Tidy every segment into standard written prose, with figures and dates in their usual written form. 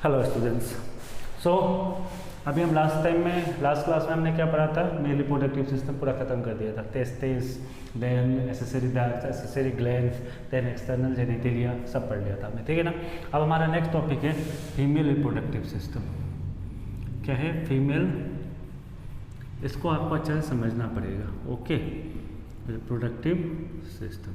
Hello students. सो अभी हम last class में हमने क्या पढ़ा था, मेल रिप्रोडक्टिव सिस्टम पूरा खत्म कर दिया था। Testis, then accessory ducts, accessory glands, then external genitalia, सब पढ़ लिया था हमने, ठीक है ना। अब हमारा नेक्स्ट टॉपिक है फीमेल रिप्रोडक्टिव सिस्टम। क्या है फीमेल, इसको आपको अच्छे से समझना पड़ेगा। ओके, रिप्रोडक्टिव सिस्टम,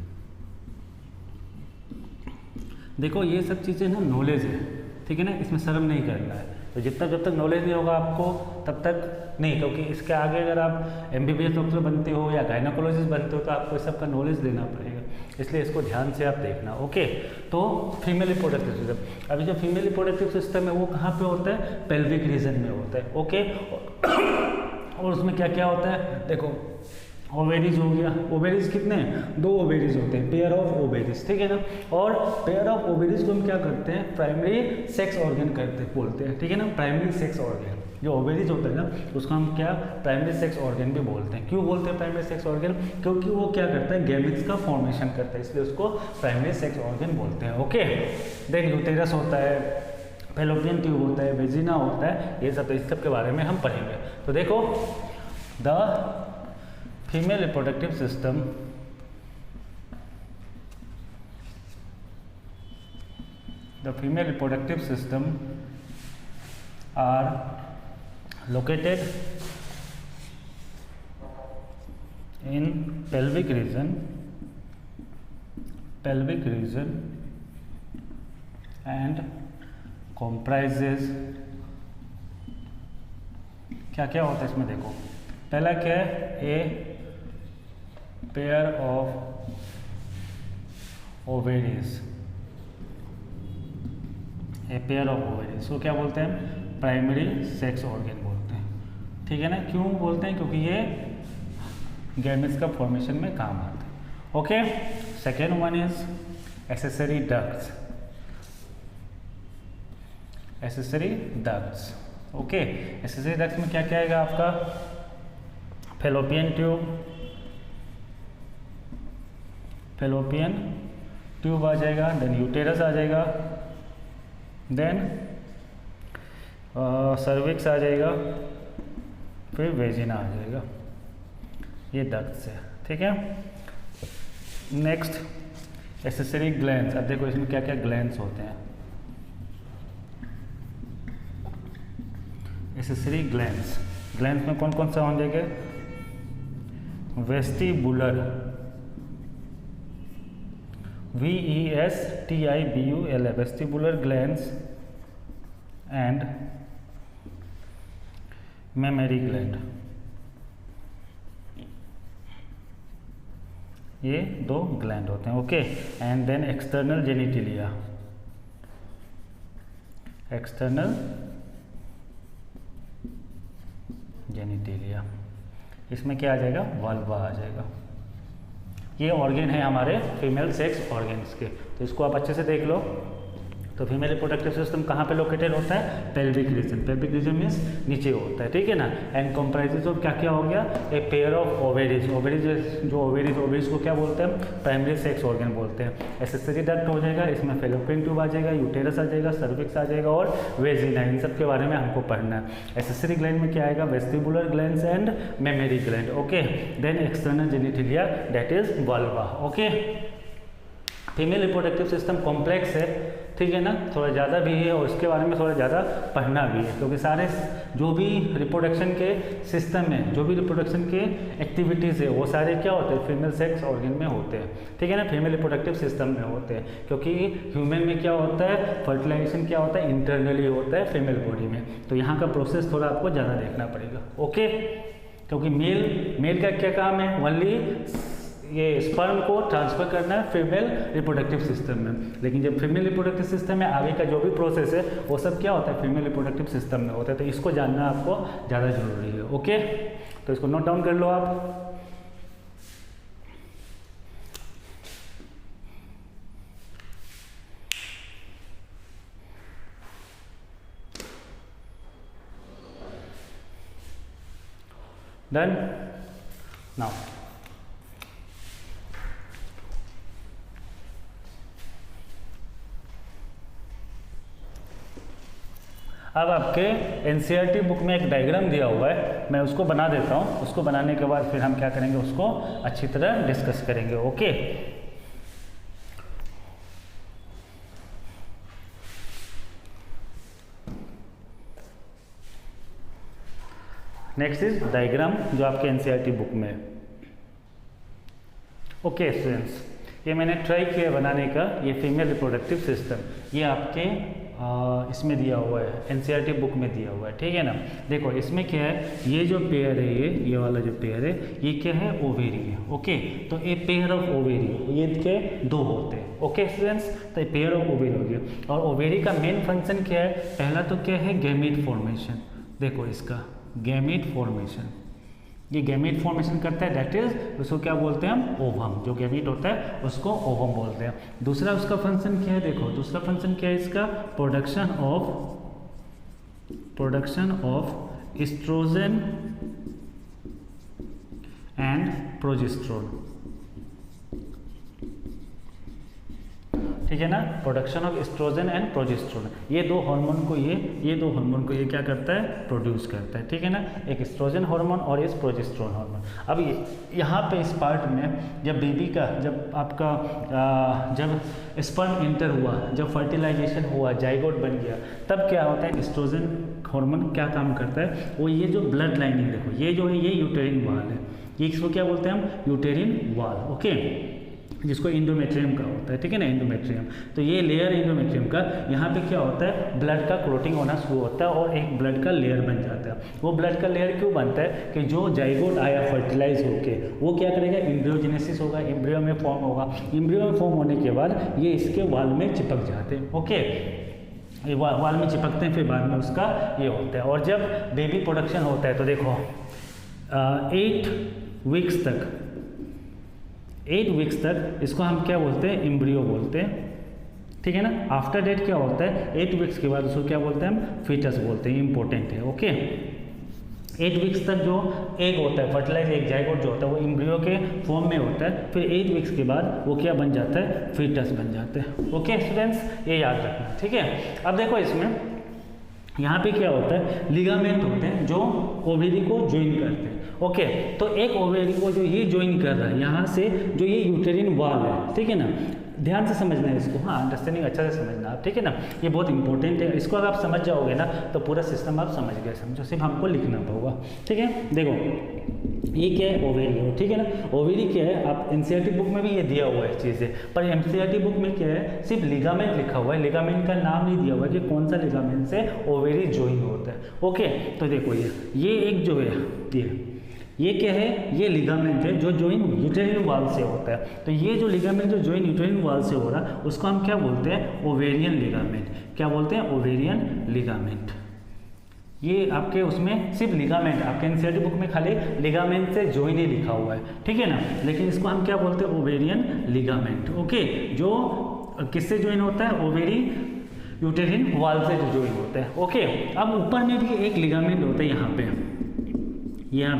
देखो ये सब चीज़ें ना नॉलेज है, ठीक है ना, इसमें शर्म नहीं करना है। तो जब तक नॉलेज नहीं होगा आपको तब तक नहीं, क्योंकि इसके आगे अगर आप MBBS डॉक्टर बनते हो या गायनाकोलॉजिस्ट बनते हो तो आपको इस सब का नॉलेज लेना पड़ेगा, इसलिए इसको ध्यान से आप देखना। ओके, तो फीमेल रिप्रोडक्टिव सिस्टम, अभी जो फीमेल रिप्रोडक्टिव सिस्टम है वो कहाँ पे होता है, पेल्विक रीजन में होता है। ओके, और उसमें क्या क्या होता है, देखो ओवेरीज हो गया, ओवेरीज कितने हैं, 2 ओवेरीज होते हैं, पेयर ऑफ ओवेरीज, ठीक है ना। और पेयर ऑफ ओवेरीज को हम क्या करते हैं, प्राइमरी सेक्स ऑर्गन बोलते हैं, ठीक है ना। प्राइमरी सेक्स ऑर्गन जो ओवेरीज होता है ना, उसको हम क्या प्राइमरी सेक्स ऑर्गन भी बोलते हैं। क्यों बोलते हैं प्राइमरी सेक्स ऑर्गन, क्योंकि वो क्या करता है, गैमेट्स का फॉर्मेशन करता है, इसलिए उसको प्राइमरी सेक्स ऑर्गन बोलते हैं। ओके, देन यूटेरस होता है, फैलोपियन ट्यूब होता है, वेजिना होता है, ये सब इस सब के बारे में हम पढ़ेंगे। तो देखो the female reproductive system are located in pelvic region and comprises, क्या क्या होता है इसमें, देखो पहला क्या है, a pair of ovaries, a pair of ovaries को क्या बोलते हैं, प्राइमरी सेक्स ऑर्गन बोलते हैं, ठीक है ना। क्यों बोलते हैं, क्योंकि ये गैमेट्स का फॉर्मेशन में काम आता है। Okay, second one is accessory ducts, okay, accessory ducts में क्या क्या आएगा आपका, फैलोपियन ट्यूब आ जाएगा, देन यूटेरस आ जाएगा, देन सर्विक्स आ जाएगा, फिर वेजिना आ जाएगा, ये डक्ट्स है, ठीक है। नेक्स्ट एसेसरी ग्लैंड्स, अब देखो इसमें क्या क्या ग्लैंड्स होते हैं। एसेसरी ग्लैंड्स में कौन कौन सा हो जाएगा, vestibular, VESTIBULA, vestibular glands and mammary gland, ये 2 ग्लैंड होते हैं। ओके, एंड देन एक्सटर्नल जेनिटिलिया, इसमें क्या आ जाएगा, वल्वा आ जाएगा। ये ऑर्गन है हमारे फीमेल सेक्स ऑर्गन्स के, तो इसको आप अच्छे से देख लो। तो फीमेल रिप्रोडक्टिव सिस्टम कहाँ पे लोकेटेड होता है, पेल्विक रीजन मीन्स नीचे होता है, ठीक है ना। एंड कंप्राइजेज ऑफ क्या क्या हो गया, ए पेयर ऑफ ओवेरीज को क्या बोलते हैं, प्राइमरी सेक्स ऑर्गन बोलते हैं। एसेसरी डक्ट हो जाएगा, इसमें फैलोपियन ट्यूब आ जाएगा, यूटेरस आ जाएगा, सर्विक्स आ जाएगा और वेजिना, इन सब के बारे में हमको पढ़ना है। एसेसरी ग्लैंड में क्या आएगा, vestibular glands and mammary gland. Okay, then external genitalia, that is vulva. Okay, female reproductive system complex है, ठीक है ना, थोड़ा ज़्यादा भी है और इसके बारे में थोड़ा ज़्यादा पढ़ना भी है, क्योंकि सारे जो भी रिप्रोडक्शन के सिस्टम है, जो भी रिप्रोडक्शन के एक्टिविटीज़ है, वो सारे क्या होते हैं, फीमेल सेक्स ऑर्गन में होते हैं, ठीक है ना, फीमेल रिप्रोडक्टिव सिस्टम में होते हैं। क्योंकि ह्यूमन में क्या होता है, फर्टिलाइजेशन क्या होता है, इंटरनली होता है फीमेल बॉडी में, तो यहाँ का प्रोसेस थोड़ा आपको ज़्यादा देखना पड़ेगा। ओके, क्योंकि मेल का क्या काम है, ओनली ये स्पर्म को ट्रांसफर करना है फीमेल रिप्रोडक्टिव सिस्टम में, लेकिन जब फीमेल रिप्रोडक्टिव सिस्टम में आगे का जो भी प्रोसेस है वो सब क्या होता है, फीमेल रिप्रोडक्टिव सिस्टम में होता है, तो इसको जानना आपको ज़्यादा जरूरी है। ओके, तो इसको नोट डाउन कर लो आप। डन, नाउ अब आपके एनसीईआरटी बुक में एक डायग्राम दिया हुआ है, मैं उसको बना देता हूँ। उसको बनाने के बाद फिर हम क्या करेंगे, उसको अच्छी तरह डिस्कस करेंगे। ओके, नेक्स्ट इज डायग्राम जो आपके एनसीईआरटी बुक में है। ओके स्टूडेंट्स, ये मैंने ट्राई किया बनाने का। ये फीमेल रिप्रोडक्टिव सिस्टम ये आपके इसमें दिया हुआ है, एनसीईआरटी बुक में दिया हुआ है, ठीक है ना। देखो इसमें क्या है, ये जो पेयर है, ये वाला जो पेयर है, ये क्या है, ओवेरी है। ओके, तो ये पेयर ऑफ ओवेरी, ये क्या है, 2 होते हैं। ओके स्टूडेंट्स, तो ये पेयर ऑफ ओवेरी हो गया। और ओवेरी का मेन फंक्शन क्या है, पहला तो क्या है, गैमीट फॉर्मेशन। देखो इसका गैमीट फॉर्मेशन, ये गैमीट फॉर्मेशन करता है, दैट इज उसको क्या बोलते हैं हम, ओवम। जो गैमीट होता है उसको ओवम बोलते हैं। दूसरा उसका फंक्शन क्या है, देखो दूसरा फंक्शन क्या है इसका, production of oestrogen and progesterone, ठीक है ना। Production of oestrogen and progesterone, ये दो हार्मोन को ये क्या करता है, प्रोड्यूस करता है, ठीक है ना। एक एस्ट्रोजन हार्मोन और इस प्रोजेस्टेरोन हार्मोन। अब यहाँ पे इस पार्ट में जब बेबी का, जब आपका जब स्पर्म इंटर हुआ, जब फर्टिलाइजेशन हुआ, जाइगोट बन गया, तब क्या होता है, एस्ट्रोजन हार्मोन क्या काम करता है, वो ये जो ब्लड लाइनिंग देखो, ये जो है ये यूटेरिन वाल है, ये इसको क्या बोलते हैं हम, यूटेरिन वाल। ओके, जिसको इंडोमेट्रियम का होता है, ठीक है ना, इंडोमेट्रियम। तो ये लेयर इंडोमेट्रियम का, यहाँ पे क्या होता है, ब्लड का क्लोटिंग होना शुरू होता है और एक ब्लड का लेयर बन जाता है। वो ब्लड का लेयर क्यों बनता है कि जो जाइगोट आया फर्टिलाइज होके, वो क्या करेगा, एम्ब्रियोजेनेसिस होगा, एम्ब्रियो में फॉर्म होगा। एम्ब्रियो में फॉर्म होने के बाद ये इसके वाल में चिपक जाते हैं। ओके, ये वाल में चिपकते हैं, फिर बाद में उसका ये होता है। और जब बेबी प्रोडक्शन होता है तो देखो 8 वीक्स तक इसको हम क्या बोलते हैं, एम्ब्रियो बोलते हैं, ठीक है ना। आफ्टर डेट क्या होता है, 8 वीक्स के बाद उसको क्या बोलते हैं हम, फीटस बोलते हैं, इंपॉर्टेंट है। ओके, 8 वीक्स तक जो एग होता है, फर्टिलाइज एग, जाइगोट जो होता है, वो एम्ब्रियो के फॉर्म में होता है। फिर 8 वीक्स के बाद वो क्या बन जाता है, फीटस बन जाता है। ओके स्टूडेंट्स, ये याद रखना, ठीक है। अब देखो इसमें यहाँ पे क्या होता है, लिगामेंट होते हैं जो ओवेरी को ज्वाइन करते हैं। ओके, तो एक ओवेरी को जो ये ज्वाइन कर रहा है, यहाँ से जो ये यूटेरिन वाल है, ठीक है ना, ध्यान से समझना है इसको, हाँ, अंडरस्टैंडिंग अच्छा से समझना आप, ठीक है ना। ये बहुत इंपॉर्टेंट है, इसको अगर आप समझ जाओगे ना तो पूरा सिस्टम आप समझ गए, समझो, सिर्फ हमको लिखना होगा, ठीक है। देखो ये क्या है, ओवेरी है, ठीक है ना। ओवेरी क्या है, आप एनसीईआरटी बुक में भी ये दिया हुआ है चीज़ें, पर एनसीईआरटी बुक में क्या है, सिर्फ लिगामेंट लिखा हुआ है, लिगामेंट का नाम नहीं दिया हुआ है कि कौन सा लिगामेंट से ओवेरी ज्वाइन होता है। ओके, तो देखो ये एक जो है ये क्या है, ये लिगामेंट है जो ज्वाइन यूटेरिन वाल से होता है। तो ये जो लिगामेंट जो ज्वाइन यूटेरिन वाल से हो रहा है, उसको हम क्या बोलते हैं, ओवेरियन लिगामेंट। क्या बोलते हैं, ओवेरियन लिगामेंट। ये आपके उसमें सिर्फ लिगामेंट, आपके एनसीईआरटी बुक में खाली लिगामेंट से ज्वाइन ही लिखा हुआ है, ठीक है ना, लेकिन इसको हम क्या बोलते हैं, ओवेरियन लिगामेंट। ओके, जो किससे ज्वाइन होता है, ओवेरी यूटेरिन वाल से जो ज्वाइन होता है। ओके, अब ऊपर में भी एक लिगामेंट होता है, यहाँ पे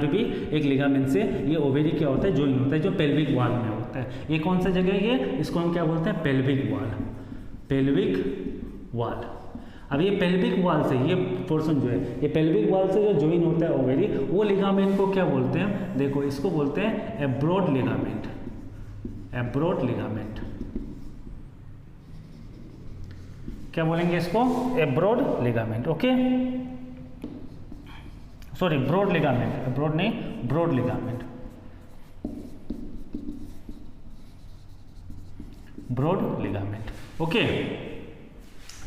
भी एक लिगामेंट से ये ओवेरी क्या होता है, ज्वाइन होता है, जो पेल्विक वाल में होता है। ये कौन सा जगह है, ये इसको हम क्या बोलते हैं, पेल्विक वाल, पेल्विक वाल। अब ये पेल्विक वाल से ये पोर्शन जो है, ये पेल्विक वाल से जो ज्वाइन होता है ओवेरी, वो लिगामेंट को क्या बोलते हैं, देखो इसको बोलते हैं एब्रोड लिगामेंट, एब्रोड लिगामेंट। क्या बोलेंगे इसको, abroad ligament. Okay, sorry, broad ligament, broad नहीं, broad ligament, broad ligament. Okay,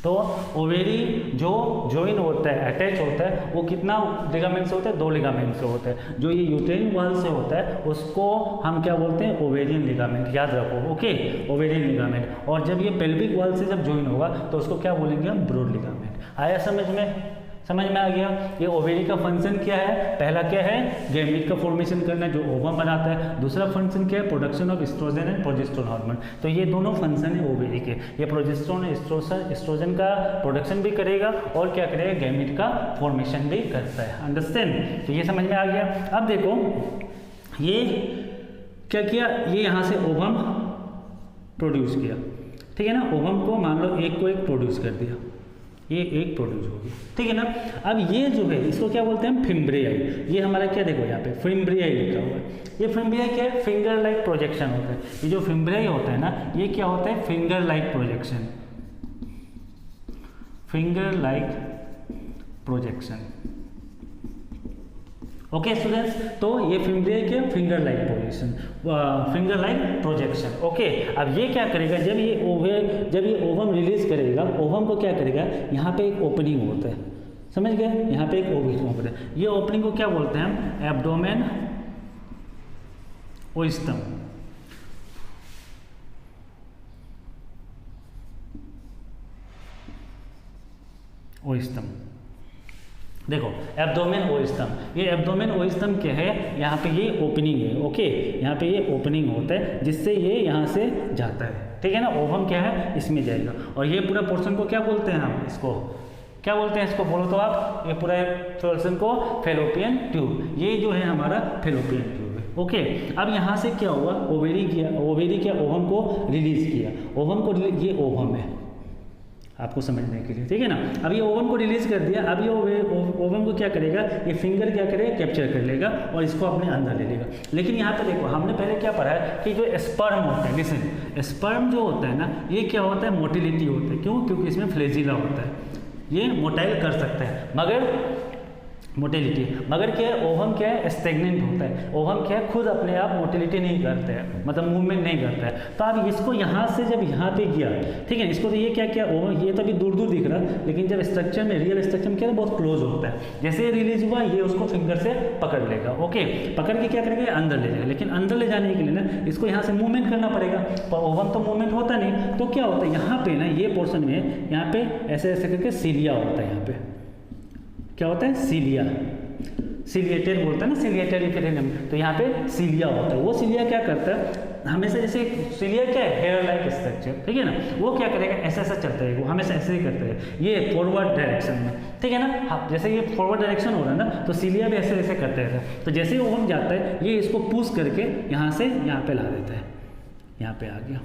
तो ओवेरी जो ज्वाइन होता है, अटैच होता है, वो कितना लिगामेंट से होता है, 2 लिगामेंट से होता है। जो ये यूटेरिन वाल से होता है उसको हम क्या बोलते हैं, ओवेरियन लिगामेंट, याद रखो। Okay, ovarian ligament. और जब ये पेल्विक वाल से जब ज्वाइन होगा तो उसको क्या बोलेंगे हम, ब्रॉड लिगामेंट। आया समझ में आ गया। ये ओवेरी का फंक्शन क्या है, पहला क्या है, गैमीट का फॉर्मेशन करना जो ओवम बनाता है। दूसरा फंक्शन क्या है, production of oestrogen and progesterone hormone. तो ये दोनों फंक्शन है ओवेरी के। ये प्रोजेस्टेरोन एस्ट्रोजन का प्रोडक्शन भी करेगा और क्या करेगा, गैमीट का फॉर्मेशन भी करता है। अंडरस्टैंड, तो ये समझ में आ गया। अब देखो ये क्या किया, ये यहाँ से ओवम प्रोड्यूस किया, ठीक है ना। ओवम को मान लो एक को एक प्रोड्यूस कर दिया, ये एक प्रोड्यूस होगी, ठीक है ना। अब ये जो है इसको क्या बोलते हैं, फिम्ब्रियाई। ये हमारा क्या देखो यहाँ पे फिम्ब्रियाई लिखा हुआ है। ये फिम्ब्रियाई क्या है, फिंगर लाइक प्रोजेक्शन होता है। ये जो फिम्ब्रियाई होता है ना, ये क्या होता है, finger like projection, finger like projection. Okay students, तो ये फिम्ब्रियाई क्या, finger like position, finger like projection. Okay, अब ये क्या करेगा, जब ये ओवम रिलीज करेगा, ओवम को क्या करेगा, यहाँ पे एक ओपनिंग होता है, समझ गए, यहाँ पे एक ओपनिंग होता है। ये ओपनिंग को क्या बोलते हैं हम, एब्डोमेन ओइस्टम। ओइस्टम देखो, एब्डोमेन ओइस्टम, ये एब्डोमेन ओइस्टम क्या है, यहाँ पे ये ओपनिंग है। ओके, यहाँ पे ये ओपनिंग होता है जिससे ये यहाँ से जाता है, ठीक है ना। ओवम क्या है, इसमें जाएगा। और ये पूरा पोर्शन को क्या बोलते हैं हम, इसको क्या बोलते हैं, इसको बोलो तो आप, ये पूरा पोर्शन को फेलोपियन ट्यूब। ये जो है हमारा फेलोपियन ट्यूब है। ओके, अब यहाँ से क्या हुआ, ओवेरी क्या ओवम को रिलीज किया, ओवम को, ये ओवम है आपको समझने के लिए, ठीक है ना। अब ये ओवम को रिलीज कर दिया, अब ये ओवम को क्या करेगा, ये फिंगर क्या करेगा, कैप्चर कर लेगा और इसको अपने अंदर ले लेगा। लेकिन यहाँ पे देखो, हमने पहले क्या पढ़ा है कि जो स्पर्म होता है, लिसन, स्पर्म जो होता है ना, ये क्या होता है, मोटिलिटी होता है। क्यों, क्योंकि इसमें फ्लेजिला होता है, ये मोटाइल कर सकता है, मगर मोटिलिटी, मगर क्या है, ओवम क्या है, स्टेगनेंट होता है। ओवम क्या है, खुद अपने आप मोटिलिटी नहीं करते हैं, मतलब मूवमेंट नहीं करता है। तो अब इसको यहाँ से जब यहाँ पे गया, ठीक है, इसको तो ये क्या ओवम, ये तो अभी दूर दूर दिख रहा, लेकिन जब स्ट्रक्चर में, रियल स्ट्रक्चर में क्या है, बहुत क्लोज होता है। जैसे ये रिलीज हुआ, ये उसको फिंगर से पकड़ लेगा। ओके, पकड़ के क्या करेगा, अंदर ले जाएगा। लेकिन अंदर ले जाने के लिए ना, इसको यहाँ से मूवमेंट करना पड़ेगा, पर ओवम तो मूवमेंट होता नहीं। तो क्या होता है, यहाँ पे ना, ये पोर्शन में, यहाँ पे ऐसे ऐसे करके सीलिया होता है। यहाँ पे क्या होता है, सीलिया, सिलिएटेड बोलता है ना, सिलिएटेड इपिथेलियम। तो यहाँ पे सीलिया होता है। वो सीलिया क्या करता है, हमेशा जैसे सीलिया क्या है, हेयर लाइक स्ट्रक्चर, ठीक है ना। वो क्या करेगा, ऐसा ऐसा चलता है, वो हमेशा ऐसे ही करता है, ये फॉरवर्ड डायरेक्शन में, ठीक है ना। हाँ, जैसे ये फॉरवर्ड डायरेक्शन हो रहा है ना, तो सीलिया भी ऐसे ऐसे करते रहता है। तो जैसे ही ओवम जाता है, ये इसको पुश करके यहाँ से यहाँ पे ला देता है, यहाँ पे आ गया,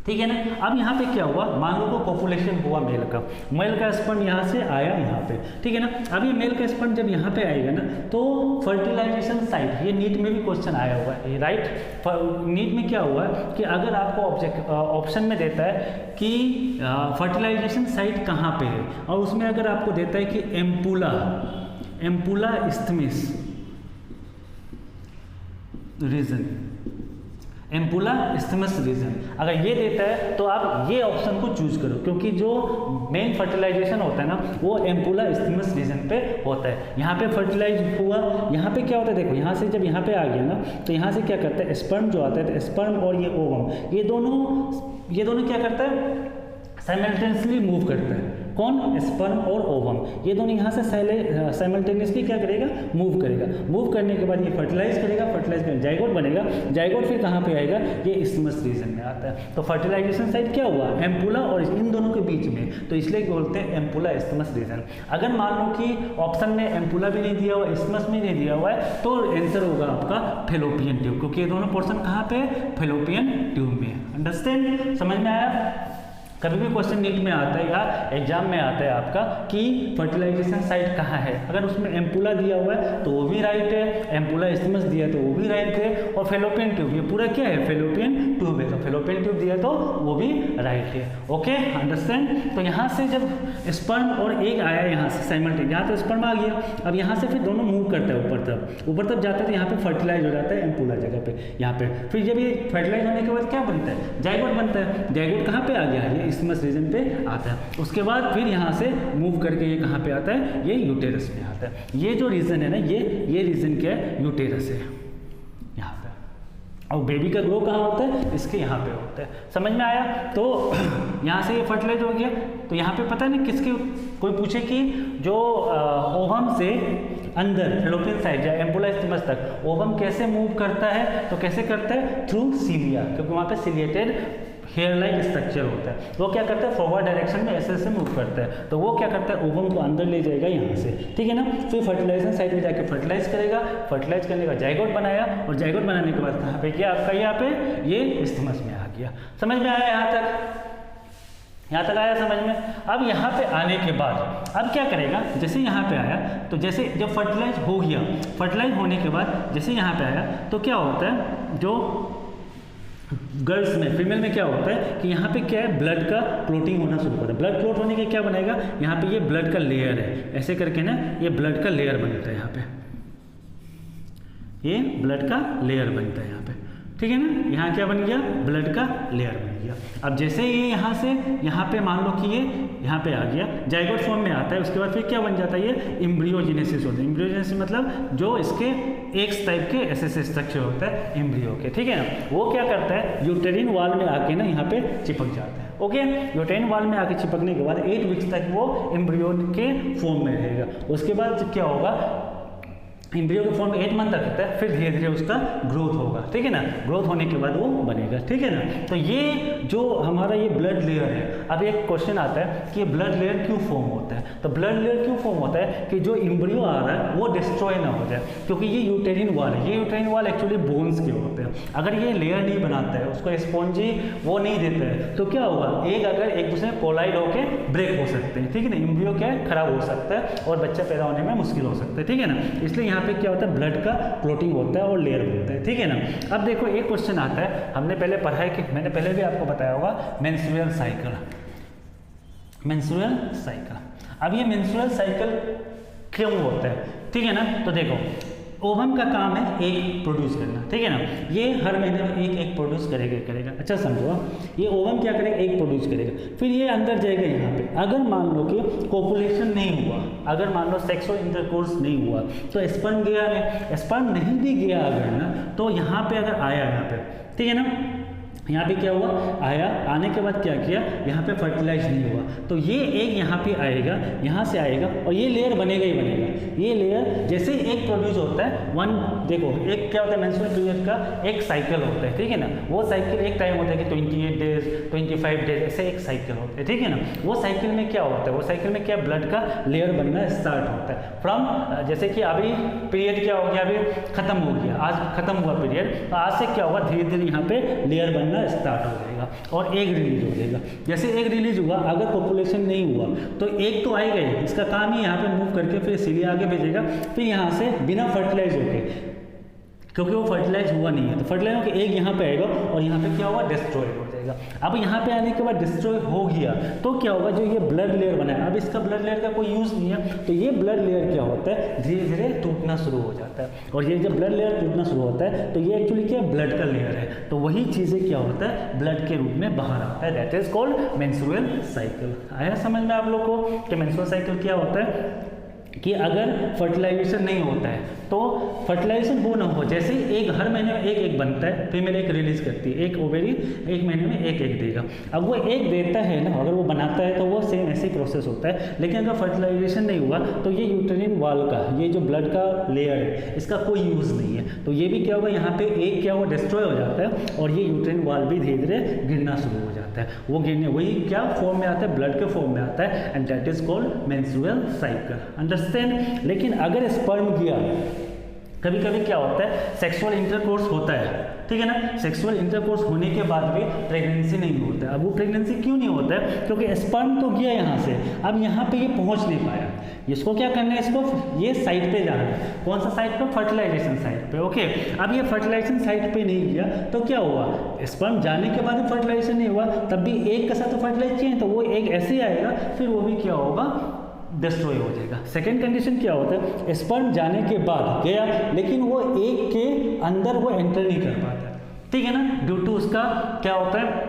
ठीक है ना। अब यहाँ पे क्या हुआ, मान लो को पॉपुलेशन हुआ मेल का स्पर्म यहाँ से आया यहाँ पे, ठीक है ना। अब ये मेल का स्पर्म जब यहाँ पे आएगा ना, तो फर्टिलाइजेशन साइट, ये नीट में भी क्वेश्चन आया हुआ है, राइट। नीट में क्या हुआ कि अगर आपको ऑप्शन में देता है कि फर्टिलाइजेशन साइट कहाँ पे है, और उसमें अगर आपको देता है कि ampulla isthmus region, ampulla isthmus region, अगर ये देता है तो आप ये ऑप्शन को चूज करो, क्योंकि जो मेन फर्टिलाइजेशन होता है ना, वो एम्पुला इस्थमस रीजन पे होता है। यहाँ पे फर्टिलाइज हुआ, यहाँ पे क्या होता है, देखो यहाँ से जब यहाँ पे आ गया ना, तो यहाँ से क्या करता है, स्पर्म जो आता है, तो स्पर्म और ये ओवम, ये दोनों क्या करता है, साइमल्टेनियसली मूव करता है। कौन, स्पर्म और ओवम, ये दोनों यहाँ से साइमल्टेनियसली क्या करेगा, मूव करेगा। मूव करने के बाद ये फर्टिलाइज करेगा, फर्टिलाइज कर जाइगोट बनेगा। जाइगोट फिर कहाँ पे आएगा, ये इस्थमस रीजन में आता है। तो फर्टिलाइजेशन साइट क्या हुआ, एम्पुला और इन दोनों के बीच में, तो इसलिए बोलते हैं एम्पुला इस्थमस रीजन। अगर मान लो कि ऑप्शन में एम्पुला भी नहीं दिया हुआ, इस्थमस में नहीं दिया हुआ है, तो आंसर होगा आपका फेलोपियन ट्यूब, क्योंकि ये दोनों पोर्शन कहाँ पे, फेलोपियन ट्यूब में। अंडरस्टैंड, समझ में आया। कभी भी क्वेश्चन नीट में आता है या एग्जाम में आता है आपका कि फर्टिलाइजेशन साइट कहाँ है, अगर उसमें एम्पुला दिया हुआ है तो वो भी राइट है, एम्पुला इस्थमस दिया है तो वो भी राइट है, और फेलोपियन ट्यूब, ये पूरा क्या है, फेलोपियन ट्यूब है, तो फेलोपियन ट्यूब दिया तो वो भी राइट है। Okay, understand. तो यहाँ से जब स्पर्म और एग आया यहाँ से साइमल्टेनियस, यहाँ तो स्पर्म आ गया, अब यहाँ से फिर दोनों मूव करता है ऊपर तक जाता है, तो यहाँ पे फर्टिलाइज हो जाता है एम्पुला जगह पे, यहाँ पे। फिर जब ये फर्टिलाइज होने के बाद क्या बनता है, जाइगोट बनता है। जाइगोट कहाँ पे आ गया, ये इस्थमस रीजन पे आता है। उसके बाद फिर यहाँ से मूव करके ये कहाँ पे आता है, ये यूटेरस में आता है। ये जो रीजन है ना, ये रीजन क्या है, यूटेरस है यहाँ पे। और बेबी का ग्रो कहाँ होता है, इसके यहाँ पे होता है। समझ में आया। तो यहाँ से ये फर्टिलाइज हो गया, तो यहाँ पे पता नहीं किसके, कोई पूछे कि जो ओवम से अंदर फेलोपियन साइड या एम्पुला इस्थमस तक ओवम कैसे मूव करता है, तो कैसे करता है, थ्रू सीलिया, क्योंकि वहाँ पे सिलिएटेड हेयर लाइक स्ट्रक्चर होता है। वो क्या करता है, फॉरवर्ड डायरेक्शन में ऐसे ऐसे मूव करता है, तो वो क्या करता है, ओवम को अंदर ले जाएगा यहाँ से, ठीक है ना। फिर फर्टिलाइजेशन साइट में जाके फर्टिलाइज करेगा, फर्टिलाइज करने का जाइगोट बनाया, और जाइगोट बनाने के बाद कहाँ पे किया आपका, यहाँ पे ये इस्थमस में आ गया। समझ में आया यहाँ तक। यहाँ तक आया समझ में। अब यहाँ पे आने के बाद अब क्या करेगा, जैसे यहाँ पे आया तो जैसे जब फर्टिलाइज हो गया, फर्टिलाइज होने के बाद जैसे यहाँ पे आया तो क्या होता है, जो गर्ल्स में फीमेल में क्या होता है कि यहाँ पे क्या है, ब्लड का क्लोटिंग होना शुरू होता है। ब्लड क्लोट होने के क्या बनेगा, यहाँ पे ये ब्लड का लेयर है, ऐसे करके ना ये ब्लड का लेयर बनता है, यहाँ पे ये ब्लड का लेयर बनता है यहाँ पे, ठीक है ना। यहाँ क्या बन गया, ब्लड का लेयर बन गया। अब जैसे ये यहाँ से यहाँ पे मान लो कि ये यहाँ पे आ गया, जाइगोट फॉर्म में आता है, उसके बाद फिर क्या बन जाता है, ये एम्ब्रियोजेनेसिस होता है। एम्ब्रियोजेनेसिस मतलब जो इसके एक्स टाइप के ऐसे स्ट्रक्चर होता है एम्ब्रियो के, ठीक है ना। वो क्या करता है, यूटेरिन वॉल में आके ना यहाँ पे चिपक जाता है। ओके, यूटेरिन वॉल में आके चिपकने के बाद 8 वीक्स तक वो एम्ब्रियो के फॉर्म में रहेगा। उसके बाद क्या होगा, एम्ब्रियो के फॉर्म 8 मंथ तक रहता है, फिर धीरे धीरे उसका ग्रोथ होगा, ठीक है ना। ग्रोथ होने के बाद वो बनेगा, ठीक है ना। तो ये जो हमारा ये ब्लड लेयर है, अब एक क्वेश्चन आता है कि ये ब्लड लेयर क्यों फॉर्म होता है। तो ब्लड लेयर क्यों फॉर्म होता है कि जो एम्ब्रियो आ रहा है वो डिस्ट्रॉय ना हो जाए, क्योंकि ये यूटेरिन वॉल है, ये यूटेरिन वॉल एक्चुअली बोन्स के होते हैं। अगर ये लेयर नहीं बनाता है, उसको स्पॉन्जी वो नहीं देता है, तो क्या होगा, एक अगर एक दूसरे में कोलाइड होकर ब्रेक हो सकते हैं, ठीक है ना। एम्ब्रियो क्या है, खराब हो सकता है और बच्चा पैदा होने में मुश्किल हो सकता है, ठीक है ना। इसलिए यहाँ पे क्या होता है, ब्लड का क्लोटिंग होता है और लेयर बनता है, ठीक है ना। अब देखो एक क्वेश्चन आता है, हमने पहले पढ़ा है कि मैंने पहले भी आपको बताया होगा, मेंस्ट्रुअल साइकिल। मेंस्ट्रुअल साइकिल, अब ये मेंस्ट्रुअल साइकिल क्यों होता है, ठीक है ना। तो देखो ओवम का काम है एक प्रोड्यूस करना, ठीक है ना। ये हर महीने में एक प्रोड्यूस करेगा। अच्छा समझो, ये ओवम क्या करेगा, एक प्रोड्यूस करेगा, फिर ये अंदर जाएगा यहाँ पे। अगर मान लो कि कोपुलेशन नहीं हुआ, अगर मान लो सेक्सुअल इंटरकोर्स नहीं हुआ, तो स्पर्म गया नहीं, स्पर्म नहीं भी गया अगर ना, तो यहाँ पे अगर आया यहाँ पे, ठीक है ना, यहाँ पे क्या हुआ, आया, आने के बाद क्या किया, यहाँ पे फर्टिलाइज नहीं हुआ, तो ये एक यहाँ पे आएगा, यहाँ से आएगा और ये लेयर बनेगा ही बनेगा। ये लेयर जैसे एक प्रोड्यूस होता है, वन देखो एक क्या होता है, मेंस्ट्रुअल पीरियड का एक साइकिल होता है, ठीक है ना। वो साइकिल एक टाइम होता है कि 28 डेज 25 डेज ऐसे एक साइकिल होता है, ठीक है ना। वो साइकिल में क्या होता है, वो साइकिल में क्या ब्लड का लेयर बनना स्टार्ट होता है फ्रॉम, जैसे कि अभी पीरियड क्या हो गया, अभी खत्म हो गया, आज खत्म हुआ पीरियड, तो आज से क्या होगा, धीरे धीरे यहाँ पे लेयर बनना स्टार्ट हो जाएगा और एग रिलीज हो जाएगा। जैसे एग रिलीज हुआ, अगर पॉपुलेशन नहीं हुआ तो एग तो आएगा ही, इसका काम ही यहाँ पे मूव करके फिर सीधे आगे भेजेगा, फिर यहाँ से बिना फर्टिलाइज होके, क्योंकि वो फर्टिलाइज हुआ नहीं है, तो फर्टिलाइज होकर एग यहाँ पे आएगा और यहाँ पे क्या होगा, डिस्ट्रॉय हो जाएगा। अब यहाँ पे आने के बाद डिस्ट्रॉय हो गया तो क्या होगा, जो ये ब्लड लेयर बना है, अब इसका ब्लड लेयर का कोई यूज़ नहीं है, तो ये ब्लड लेयर क्या होता है, धीरे धीरे टूटना शुरू हो जाता है। और ये जब ब्लड लेयर टूटना शुरू होता है तो ये एक्चुअली क्या है, ब्लड का लेयर है, तो वही चीज़ें क्या होता है, ब्लड के रूप में बाहर आता है, that is called menstrual cycle. आया समझ में आप लोग को कि मेंस्ट्रुअल साइकिल क्या होता है, कि अगर फर्टिलाइजेशन नहीं होता है तो फर्टिलाइजेशन वो ना हो, जैसे एक हर महीने में एक बनता है, फीमेल एक रिलीज करती है, एक ओवेरी एक महीने में एक देगा। अब वो एक देता है ना, अगर वो बनाता है तो वो सेम ऐसे ही प्रोसेस होता है। लेकिन अगर फर्टिलाइजेशन नहीं हुआ तो ये यूटेरिन वॉल का ये जो ब्लड का लेयर है, इसका कोई यूज़ नहीं है, तो ये भी क्या होगा, यहाँ पे एक क्या होगा, डिस्ट्रॉय हो जाता है और ये यूटेरिन वॉल भी धीरे धीरे गिरना शुरू हो जाता है। वो गिरने वही क्या फॉर्म में आता है, ब्लड के फॉर्म में आता है, and that is called menstrual cycle. Understand. लेकिन अगर स्पर्म गया, कभी कभी क्या होता है, सेक्सुअल इंटरकोर्स होता है, ठीक है ना, सेक्सुअल इंटरकोर्स होने के बाद भी प्रेगनेंसी नहीं होता है। अब वो प्रेगनेंसी क्यों नहीं होता है, क्योंकि स्पर्म तो गया यहाँ से, अब यहाँ पे ये पहुँच नहीं पाया। इसको क्या करना है, इसको ये साइड पे जाना है, कौन सा साइड पे, फर्टिलाइजेशन साइड पे। ओके, अब ये फर्टिलाइजेशन साइड पे नहीं गया तो क्या हुआ, स्पर्म जाने के बाद भी फर्टिलाइजेशन नहीं हुआ, तब भी एक के साथ तो फर्टिलाइज किए, तो वो एक ऐसे ही आएगा, फिर वो भी क्या होगा, डिस्ट्रॉय हो जाएगा। सेकेंड कंडीशन क्या होता है, स्पर्म जाने के बाद गया लेकिन वो एक के अंदर वो एंटर नहीं कर पाता, ठीक है ना, ड्यू टू उसका क्या होता है,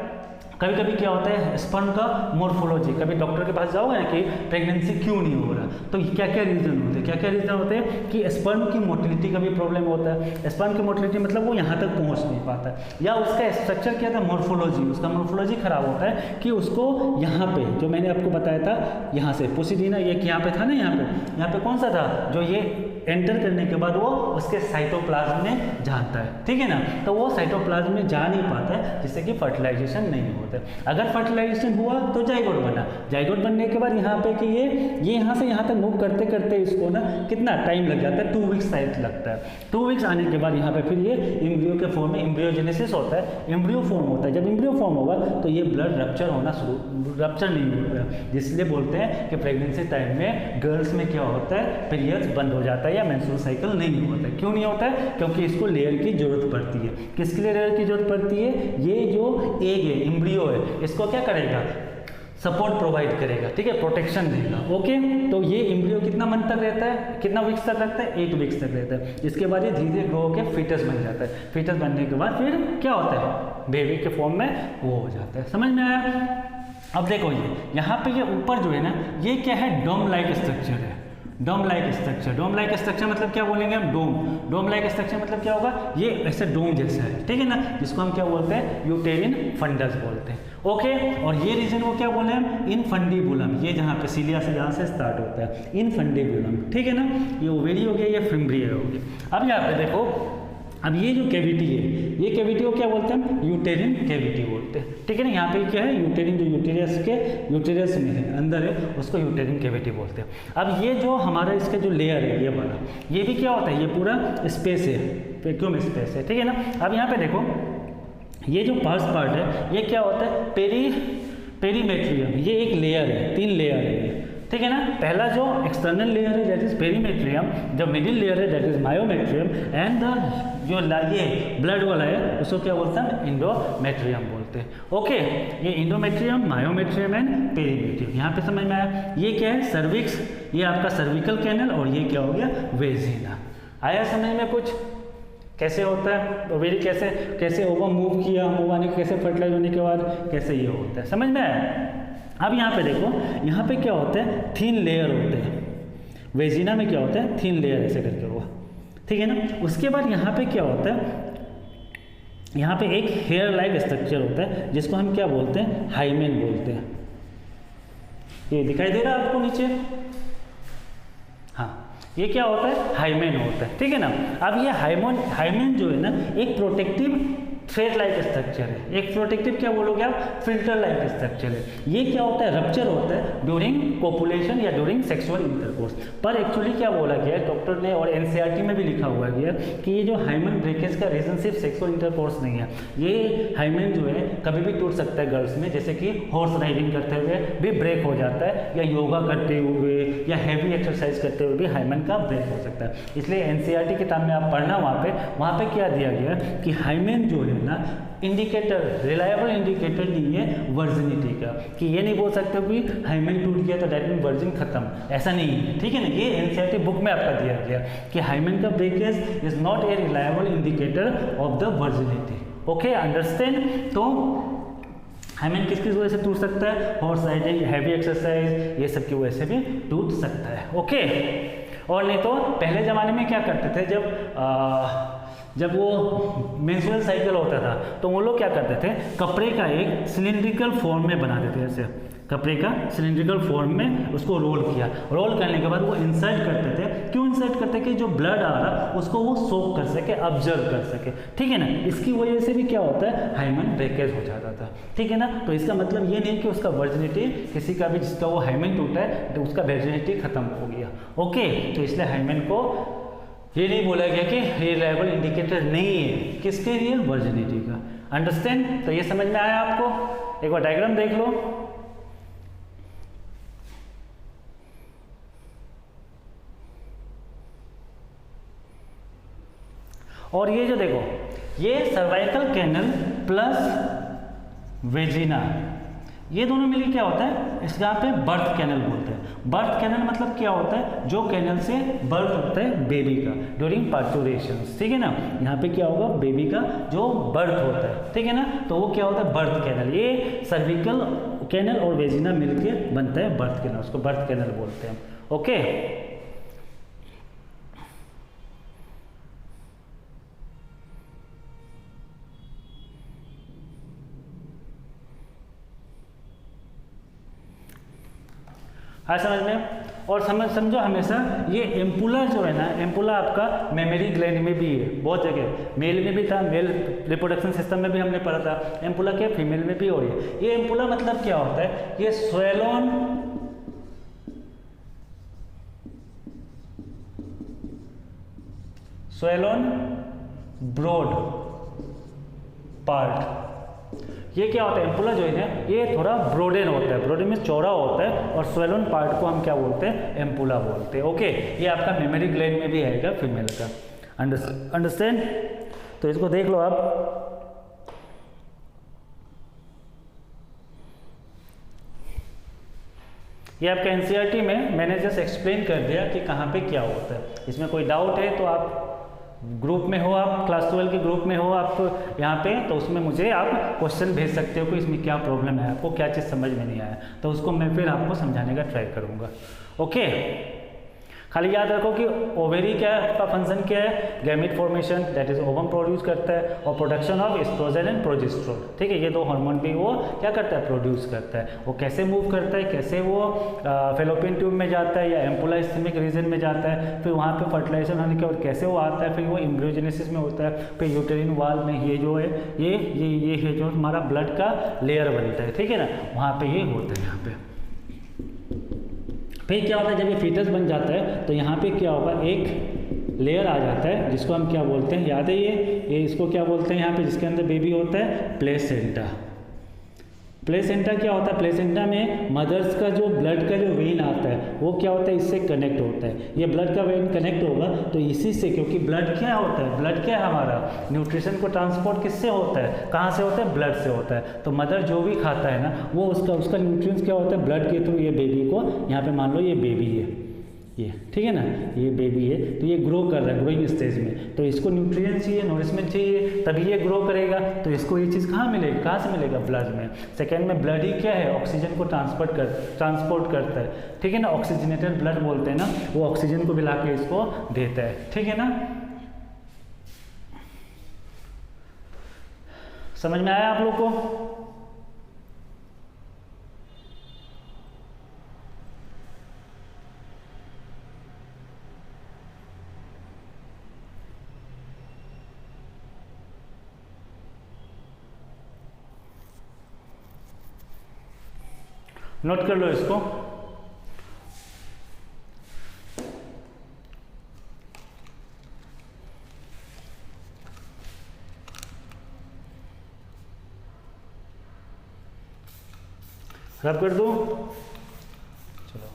कभी कभी क्या होता है, स्पर्म का मोर्फोलॉजी, कभी डॉक्टर के पास जाओगे ना कि प्रेगनेंसी क्यों नहीं हो रहा, तो क्या क्या रीज़न होते हैं, क्या क्या रीज़न होते हैं कि स्पर्म की मोटिलिटी का भी प्रॉब्लम होता है। स्पर्म की मोटिलिटी मतलब वो यहाँ तक पहुँच नहीं पाता, या उसका स्ट्रक्चर क्या था, मोर्फोलॉजी, उसका मोर्फोलॉजी खराब होता है कि उसको यहाँ पे जो मैंने आपको बताया था, यहाँ से पोसिडीना ये यहाँ पे था ना, यहाँ पे कौन सा था, जो ये एंटर करने के बाद वो उसके साइटोप्लाज्म में जाता है, ठीक है ना, तो वो साइटोप्लाज्म में जा नहीं पाता है, जिससे कि फर्टिलाइजेशन नहीं होता। अगर फर्टिलाइजेशन हुआ तो जाइगोट बना, जाइगोट बनने के बाद यहाँ पे कि ये यहाँ से यहाँ तक मूव करते करते इसको ना कितना टाइम लग जाता है, 2 वीक्स टाइम लगता है। 2 वीक्स आने के बाद यहाँ पे फिर ये एम्ब्रियो के फॉर्म में एम्ब्रियोजेनेसिस होता है, एम्ब्रियो फॉर्म होता है। जब एम्ब्रियो फॉर्म होगा तो ये ब्लड रप्चर होना शुरू रप्चर नहीं होता है, जिसलिए बोलते हैं कि प्रेगनेंसी टाइम में गर्ल्स में क्या होता है, पीरियड्स बंद हो जाता है या मेंस्ट्रुअल साइकिल नहीं होता है। क्यों नहीं होता है? क्योंकि इसको लेयर की जरूरत पड़ती है। किसके लिए लेयर की जरूरत पड़ती है? ये जो एग है, एम्ब्रियो है, इसको क्या करेगा, सपोर्ट प्रोवाइड करेगा, ठीक है, प्रोटेक्शन देगा। ओके, तो ये एम्ब्रियो कितना मंथ तक रहता है, कितना वीक्स तक रहता है, 8 वीक्स तक रहता है। इसके बाद ये धीरे धीरे ग्रो होकर फीटस बन जाता है। फीटस बनने के बाद फिर क्या होता है, बेबी के फॉर्म में वो हो जाता है। समझ में आया? अब देखो ये यहाँ पे ये ऊपर जो है ना, ये क्या है, डोम लाइक स्ट्रक्चर है। डोम लाइक स्ट्रक्चर, डोम लाइक स्ट्रक्चर मतलब क्या बोलेंगे हम, डोम। डोम लाइक स्ट्रक्चर मतलब क्या होगा, ये ऐसे डोम जैसा है, ठीक है ना, जिसको हम क्या बोलते हैं, यूटेरिन फंडस बोलते हैं। ओके, और ये रीजन को क्या बोले हम, इनफंडिबुलम, ये जहाँ पे सीलिया से जहाँ से स्टार्ट होता है, इनफंडिबुलम, ठीक है ना। ये ओवेरी हो गया, ये फिम्ब्रिया हो गया। अब यहाँ पे देखो, अब ये जो कैविटी है, ये कैविटी को क्या बोलते हैं हम, यूटेरिन कैविटी बोलते हैं, ठीक है ना। यहाँ पे क्या है, यूटेरिन, जो यूटेरस में है, अंदर है, उसको यूटेरिन कैविटी बोलते हैं। अब ये जो हमारा इसका जो लेयर है, ये वाला, ये भी क्या होता है, ये पूरा स्पेस है, वैक्यूम स्पेस है, ठीक है ना। अब यहाँ पे देखो, ये जो फर्स्ट पार्ट है, ये क्या होता है, पेरीमेट्रियम, ये एक लेयर है, 3 लेयर है, ठीक है ना। पहला जो एक्सटर्नल लेयर है दैट इज पेरीमेट्रियम, जो मिडिल लेयर है दैट इज मायोमेट्रियम, एंड जो ये ब्लड वाला है उसको क्या बोलते हैं, इंडोमेट्रियम बोलते हैं। ओके, ये इंडोमेट्रियम, मायोमेट्रियम एंड पेरीमेट्रियम, यहाँ पे समझ में आया। ये क्या है, सर्विक्स, ये आपका सर्विकल कैनल, और ये क्या हो गया, वेजिना। आया समझ में कुछ, कैसे होता है ओवेरी, कैसे ओवम मूव किया, मूव आने कैसे फर्टिलाइज होने के बाद कैसे ये होता है, समझ में आया। अब यहाँ पे देखो, यहाँ पे क्या होता है, थिन लेयर होते हैं, वेजिना में क्या होता है, थिन लेयर ऐसे करके हुआ, ठीक है ना। उसके बाद यहाँ पे क्या होता है, यहाँ पे एक हेयर लाइक स्ट्रक्चर होता है, जिसको हम क्या बोलते हैं, हाइमेन बोलते हैं। ये दिखाई दे रहा है आपको नीचे, हाँ, ये क्या होता है, हाइमेन होता है, ठीक है ना। अब ये हाइमेन जो है ना, एक प्रोटेक्टिव थ्रेड लाइक स्ट्रक्चर है, एक प्रोटेक्टिव क्या बोलोगे आप, फिल्टर लाइक स्ट्रक्चर है। ये क्या होता है, रप्चर होता है ड्यूरिंग कोपुलेशन या ड्यूरिंग सेक्सुअल इंटरकोर्स। पर एक्चुअली क्या बोला गया है, डॉक्टर ने और एनसीईआरटी में भी लिखा हुआ गया कि ये जो हाइमेन ब्रेकेज का रीजन सिर्फ सेक्सुअल इंटरकोर्स नहीं है, ये हाइमेन जो है कभी भी टूट सकता है गर्ल्स में, जैसे कि हॉर्स राइडिंग करते हुए भी ब्रेक हो जाता है, या योगा करते हुए या हैवी एक्सरसाइज करते हुए भी हाइमेन का ब्रेक हो सकता है। इसलिए एनसीईआरटी किताब में आप पढ़ना, वहाँ पे क्या दिया गया कि हाइमेन जो है ना, इंडिकेटर, रिलायबल इंडिकेटर नहीं है वर्जिनिटी का, कि ये नहीं बोल सकते कि हाइमेन टूट गया तो दैट मीन वर्जिन खत्म, ऐसा नहीं है, ठीक है ना। ये एनसीईआरटी बुक में आपका दिया गया कि हाइमेन का breakage is not a reliable indicator of the virginity. Okay, understand. तो हाइमेन किस वजह से टूट सकता है, हॉर्स राइडिंग, हैवी एक्सरसाइज, ये सब की वजह से भी टूट सकता है। ओके, और नहीं तो पहले ज़माने में क्या करते थे, जब वो मेंस्ट्रुअल साइकिल होता था तो वो लोग क्या करते थे, कपड़े का एक सिलिंड्रिकल फॉर्म में बना देते थे, ऐसे कपड़े का सिलिंड्रिकल फॉर्म में उसको रोल किया, रोल करने के बाद वो इंसर्ट करते थे। क्यों इंसर्ट करते कि जो ब्लड आ रहा उसको वो सोक कर सके, ऑब्जर्व कर सके, ठीक है ना। इसकी वजह से भी क्या होता है, हाइमेन ब्रेकेज हो जाता था, ठीक है ना। तो इसका मतलब ये नहीं कि उसका वर्जिनिटी, किसी का भी जिसका वो हाइमेन टूटा है तो उसका वर्जिनिटी खत्म हो गया। ओके, तो इसलिए हाइमेन को ये नहीं बोला गया कि रिलायबल इंडिकेटर नहीं है, किसके लिए, वर्जिनिटी का। अंडरस्टैंड। तो ये समझ में आया आपको, एक बार डायग्राम देख लो। और ये जो देखो, ये सर्वाइकल कैनल प्लस वेजिना, ये दोनों मिलकर क्या होता है, इस यहाँ पे बर्थ कैनल बोलते हैं। बर्थ कैनल मतलब क्या होता है, जो कैनल से बर्थ होता है बेबी का ड्यूरिंग पार्चुरेशन, ठीक है ना। यहाँ पे क्या होगा, बेबी का जो बर्थ होता है, ठीक है ना, तो वो क्या होता है, बर्थ कैनल। ये सर्विकल कैनल और वेजिना मिलके बनता है बर्थ कैनल, उसको बर्थ कैनल बोलते हैं। ओके, समझ में। और समझो हमेशा ये एम्पुला जो है ना, एम्पुला आपका मेमोरी ग्लैंड में भी है, बहुत जगह, मेल में भी था, मेल रिप्रोडक्शन सिस्टम में भी हमने पढ़ा था। एम्पुला क्या, फीमेल में भी हो रही है। ये एम्पुला मतलब क्या होता है, ये स्वेलोन ब्रॉड पार्ट ये क्या होता है, एम्पुला जो है ये थोड़ा ब्रोडेन होता है, ब्रोडेन में चौड़ा होता है, और स्वेलन पार्ट को हम क्या बोलते हैं, एम्पुला बोलते हैं। ओके, ये आपका मेमोरी ग्लैंड में भी आएगा फीमेल का। अंडरस्टैंड? तो इसको देख लो आप। ये आपका एनसीईआरटी में मैंने जस्ट एक्सप्लेन कर दिया कि कहाँ पे क्या होता है। इसमें कोई डाउट है तो आप ग्रुप में हो, आप क्लास 12 के ग्रुप में हो आप यहाँ पे, तो उसमें मुझे आप क्वेश्चन भेज सकते हो कि इसमें क्या प्रॉब्लम है, आपको क्या चीज़ समझ में नहीं आया, तो उसको मैं फिर आपको समझाने का ट्राई करूँगा। ओके, खाली याद रखो कि ओवेरी क्या है, आपका फंक्शन क्या है, gamete formation, that is ovum produce करता है, और production of oestrogen and progesterone. ठीक है, ये दो हार्मोन भी वो क्या करता है, प्रोड्यूस करता है। वो कैसे मूव करता है, कैसे वो फेलोपियन ट्यूब में जाता है या एम्पुला इस्थेमिक रीजन में जाता है, फिर वहाँ पे फर्टिलाइजेशन होने के बाद कैसे वो आता है, फिर वो एम्ब्रियोजेनेसिस में होता है, फिर यूटेरिन वाल में ये जो है ये है जो हमारा ब्लड का लेयर बनता है। ठीक है ना, वहाँ पे ये होता है यहाँ पे। फिर क्या होता है, जब ये फीटस बन जाता है तो यहाँ पे क्या होगा, एक लेयर आ जाता है जिसको हम क्या बोलते हैं, याद है ये इसको क्या बोलते हैं यहाँ पे, जिसके अंदर बेबी होता है, प्लेसेंटा। प्लेसेंटा क्या होता है, प्लेसेंटा में मदर्स का जो ब्लड का जो वेन आता है वो क्या होता है, इससे कनेक्ट होता है। ये ब्लड का वेन कनेक्ट होगा तो इसी से, क्योंकि ब्लड क्या होता है, ब्लड क्या है हमारा, न्यूट्रिशन को ट्रांसपोर्ट किससे होता है, कहाँ से होता है, ब्लड से होता है। तो मदर जो भी खाता है ना, वो उसका न्यूट्रिएंट्स क्या होता है, ब्लड के थ्रू ये बेबी को, यहाँ पे मान लो ये बेबी है, ये ठीक है ना, ये बेबी है, तो ये ग्रो कर रहा है, ग्रोइंग स्टेज में, तो इसको न्यूट्रिएंट्स चाहिए, नोरिशमेंट चाहिए, तभी ये ग्रो करेगा। तो इसको ये चीज़ कहाँ मिलेगी, कहाँ से मिलेगा, ब्लड में। सेकेंड में ब्लड ही क्या है, ऑक्सीजन को ट्रांसपोर्ट करता है। ठीक है ना, ऑक्सीजनेटेड ब्लड बोलते हैं ना, वो ऑक्सीजन को मिला के इसको देता है। ठीक है ना, समझ में आया आप लोग को? नोट कर लो इसको। रब कर दूं? चलो,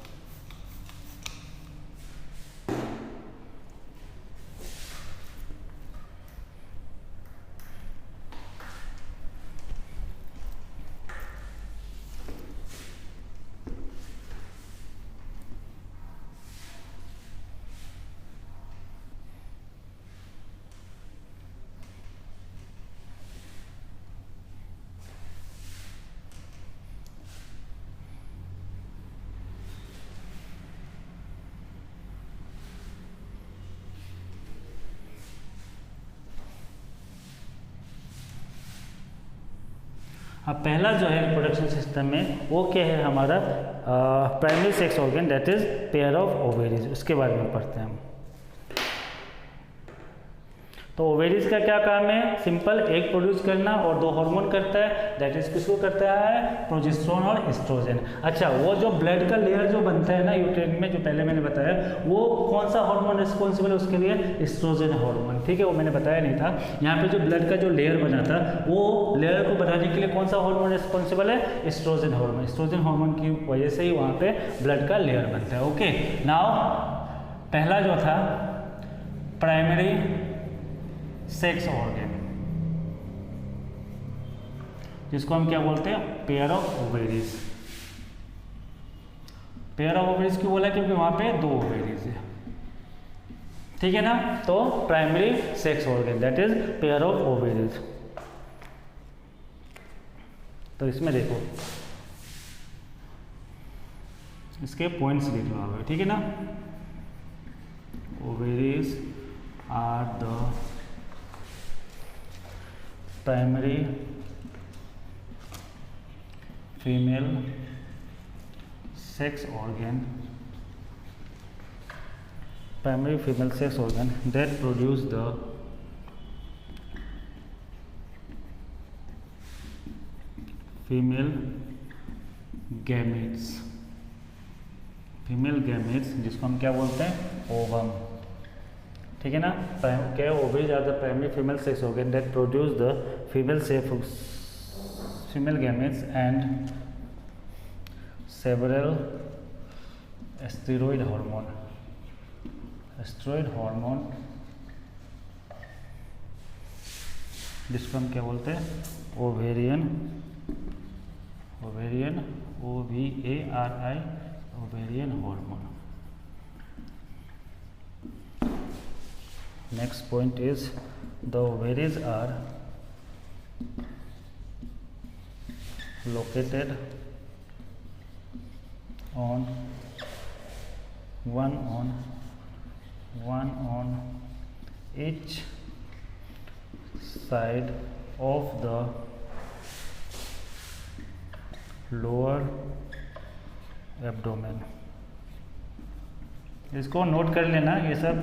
अब पहला जो है रिप्रोडक्शन सिस्टम में वो क्या है हमारा, primary sex organ, that is pair of ovaries. उसके बारे में पढ़ते हैं हम। तो ओवेरीज का क्या काम है, सिंपल, एग प्रोड्यूस करना, और दो हार्मोन करता है, दैट इज किसको करता है, प्रोजेस्टेरोन और एस्ट्रोजन। अच्छा, वो जो ब्लड का लेयर जो बनता है ना यूटेरिन में, जो पहले मैंने बताया, वो कौन सा हार्मोन रिस्पॉन्सिबल है उसके लिए, एस्ट्रोजन हार्मोन। ठीक है, वो मैंने बताया नहीं था। यहाँ पे जो ब्लड का जो लेयर बना था, वो लेयर को बनाने के लिए कौन सा हार्मोन रिस्पॉन्सिबल है, एस्ट्रोजन हार्मोन। एस्ट्रोजन हार्मोन की वजह से ही वहाँ पे ब्लड का लेयर बनता है। ओके, नाउ पहला जो था प्राइमरी सेक्स ऑर्गन, जिसको हम क्या बोलते हैं, pair of ovaries. Pair of ovaries क्यों बोला, क्योंकि वहां पे दो ओवेरीज है। ठीक है ना, तो primary sex organ, that is pair of ovaries. तो इसमें देखो, इसके पॉइंट्स लिख लो आप, ठीक है ना। Ovaries are the primary female sex organ, primary female sex organ that produce the female gametes, female gametes, जिसको हम क्या बोलते हैं, ओवम। ठीक है ना, क्या ovaries are the primary female sex organ that produce the female female gametes and several steroid hormone जिसको हम क्या बोलते हैं ovarian OVARI ovarian hormone. Next point is the ovaries are located on one on each side of the lower abdomen. इसको note कर लेना, ये सब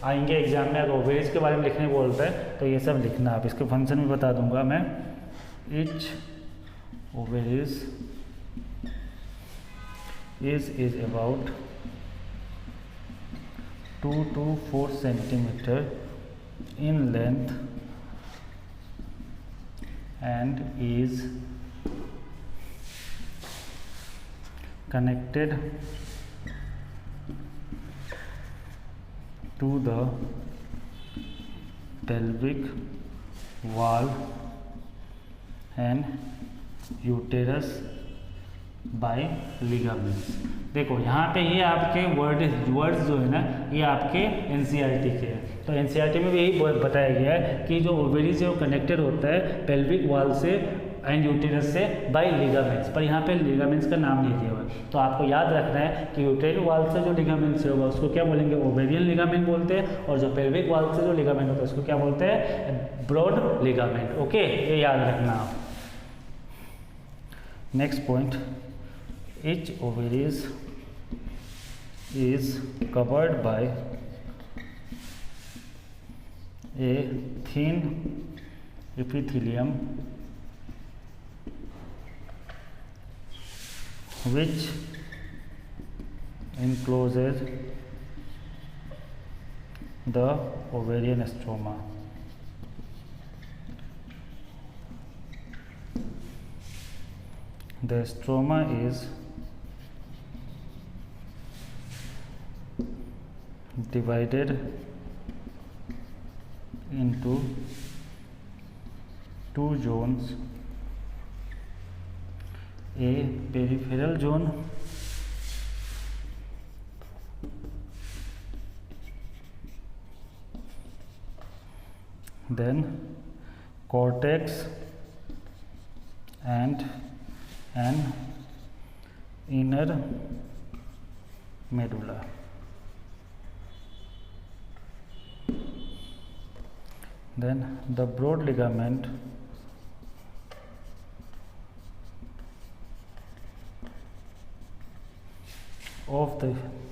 आएंगे एग्जाम में. अगर ओवेरीज के बारे में लिखने बोलता है तो ये सब लिखना आप. इसके फंक्शन भी बता दूंगा मैं. Each ovaries is about 2 to 4 centimeter in length and is connected to the pelvic wall and uterus by ligaments. देखो यहाँ पे ये आपके वर्ड्स जो है ना, ये आपके एनसीईआरटी के हैं. तो एनसीईआरटी में भी यही बताया गया है कि जो ओवेरीज है वो कनेक्टेड होता है पेल्विक वॉल से एंड यूटेरस से बाय लिगामेंट्स. पर यहाँ पे लिगामेंट्स का नाम नहीं दिया हुआ है. तो आपको याद रखना है कि यूटेरिन वॉल से जो लिगामेंट्स होगा उसको क्या बोलेंगे, ओवेरियन लिगामेंट बोलते हैं. और जो पेल्विक वॉल से जो लिगामेंट होता है उसको क्या बोलते हैं, ब्रॉड लिगामेंट. ओके, ये याद रखना आप. Next point, each ovaries is covered by a thin epithelium which encloses the ovarian stroma. The stroma is divided into two zones, a peripheral zone then cortex and an inner medulla. Then the broad ligament of the,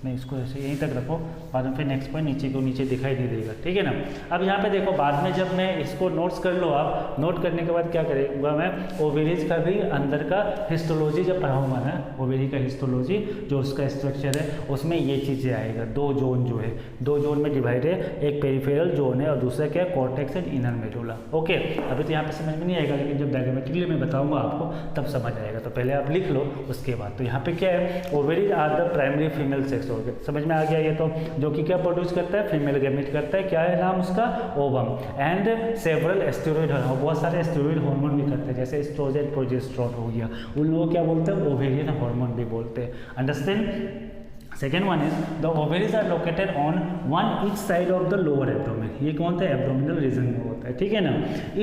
नहीं इसको ऐसे यहीं तक रखो, बाद में फिर next point नीचे को नीचे दिखाई नहीं देगा. ठीक है ना. अब यहाँ पे देखो, बाद में जब मैं इसको नोट्स कर लो, आप नोट करने के बाद क्या करेगा मैं, ओवेरीज का भी अंदर का हिस्टोलॉजी जब पढ़ाऊंगा ना, ओवेरी का हिस्टोलॉजी जो उसका स्ट्रक्चर है उसमें ये चीज़ें आएगा. दो जोन जो है, दो जोन में डिवाइड है, एक पेरिफेरल जोन है और दूसरा क्या है, cortex and inner medulla. Okay, अभी तो यहाँ पे समझ में नहीं आएगा, लेकिन जब डायग्रामेटिकली मैं बताऊँगा आपको तब समझ आएगा. तो पहले आप लिख लो, उसके बाद. तो यहाँ पे क्या है, ovaries are the primary female sex organ. समझ में आ गया ये तो, जो कि क्या प्रोड्यूस करता है, फीमेल गैमेट करता है. क्या है नाम उसका, ovum. And several steroid hormone, बहुत सारे स्टेरॉइड हार्मोन भी करते हैं, जैसे एस्ट्रोजन प्रोजेस्टेरोन हो गया, उन लोगों क्या बोलते हैं, ओवेरियन हार्मोन भी बोलते हैं. Understand. Second one is the ovaries are located on one each side of the lower abdomen. ये कौन था, एब्डोमिनल रीजन में होता है. ठीक है ना.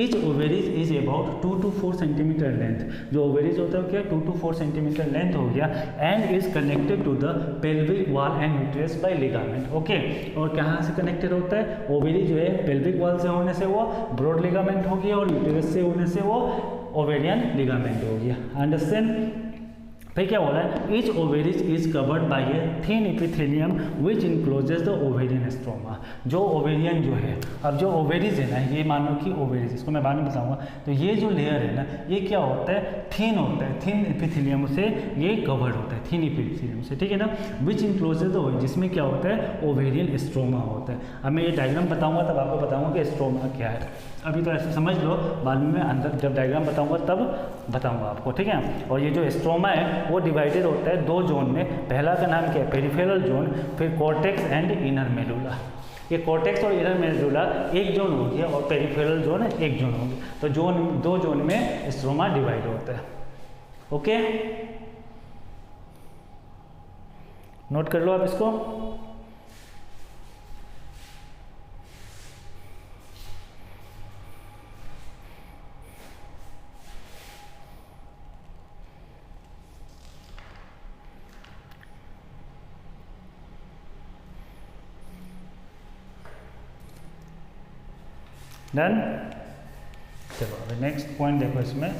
Each ovaries is about 2 to 4 centimetre length. जो ओवेरीज होता है क्या, 2 to 4 सेंटीमीटर लेंथ हो गया. And is connected to the pelvic wall and uterus by ligament. Okay, और कहाँ से कनेक्टेड होता है, ओवेरी जो है पेल्विक वॉल से होने से वो ब्रॉड लिगामेंट हो गया, और यूट्रस से होने से वो ओवेरियन लिगामेंट हो गया. अंडरस्टैंड. फिर क्या बोला है, each ovaries is covered by a thin epithelium which encloses the ovarian stroma. जो ओवेरियन जो है, अब जो ओवेरीज है ना, ये मानो कि ओवेरीज, इसको मैं बाद में बताऊंगा. तो ये जो लेयर है ना, ये क्या होता है, थिन होता है, थिन एपिथेलियम से ये कवर्ड होता है, थिन एपिथेलियम से. ठीक है ना. विच इनक्लोजेज द ओवेरियन, जिसमें क्या होता है, ओवेरियन स्ट्रोमा होता है. अब मैं ये डायग्राम बताऊंगा तब आपको बताऊंगा कि स्ट्रोमा क्या है. अभी तो ऐसे समझ लो, बाद में मैं अंदर जब डायग्राम बताऊंगा तब बताऊंगा आपको, ठीक है। और ये जो स्ट्रोमा है वो डिवाइडेड होता है 2 जोन में। पहला का नाम क्या है, पेरिफेरल जोन, फिर कॉर्टेक्स एंड इनर मेडुला। ये कॉर्टेक्स और इनर मेडुला एक जोन होगी और पेरिफेरल जोन एक जोन होगी। तो 2 जोन में स्ट्रोमा डिवाइड होता है। ओके, नोट कर लो आप इसको। डन। चलो अभी नेक्स्ट पॉइंट देखो इसमें।